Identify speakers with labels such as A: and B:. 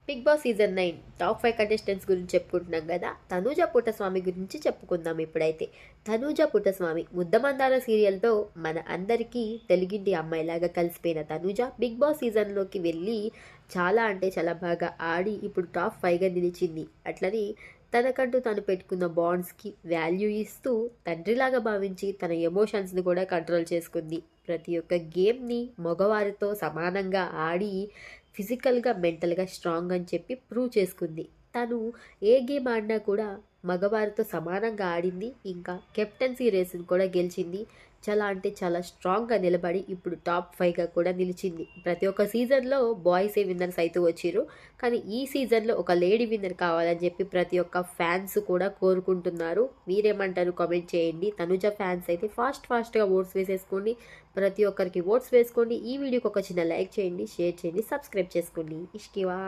A: Big Boss season 9 top 5 contestants గురించి చెప్పుకుంటున్నాం కదా. తనూజ పుట్టస్వామి గురించి చెప్పుకుందాం ఇప్పుడైతే. తనూజ పుట్టస్వామి ముద్దమందార సీరియల్తో మన అందరికీ తెలుగింటి అమ్మాయిలాగా కలిసిపోయిన తనూజ బిగ్ బాస్ సీజన్లోకి వెళ్ళి చాలా అంటే చాలా బాగా ఆడి ఇప్పుడు టాప్ 5గా నిలిచింది. అట్లని తనకంటూ తను పెట్టుకున్న బాండ్స్కి వాల్యూ ఇస్తూ తండ్రిలాగా భావించి తన ఎమోషన్స్ని కూడా కంట్రోల్ చేసుకుంది. ప్రతి ఒక్క గేమ్ని మగవారితో సమానంగా ఆడి ఫిజికల్గా మెంటల్గా స్ట్రాంగ్ అని చెప్పి ప్రూవ్ చేసుకుంది. తను ఏ గేమ్ ఆడినా కూడా మగవారితో సమానంగా ఆడింది. ఇంకా కెప్టెన్సీ రేస్ని కూడా గెలిచింది. చాలా అంటే చాలా స్ట్రాంగ్గా నిలబడి ఇప్పుడు టాప్ 5గా కూడా నిలిచింది. ప్రతి ఒక్క సీజన్లో బాయ్సే విన్నర్స్ అయితే వచ్చారు. కానీ ఈ సీజన్లో ఒక లేడీ విన్నర్ కావాలని చెప్పి ప్రతి ఒక్క ఫ్యాన్స్ కూడా కోరుకుంటున్నారు. మీరేమంటారు కామెంట్ చేయండి. తనుజ ఫ్యాన్స్ అయితే ఫాస్ట్గా ఓట్స్ వేసేసుకోండి. ప్రతి ఒక్కరికి ఓట్స్ వేసుకోండి. ఈ వీడియోకి ఒక చిన్న లైక్ చేయండి, షేర్ చేయండి, సబ్స్క్రైబ్ చేసుకోండి. ఇష్కివా.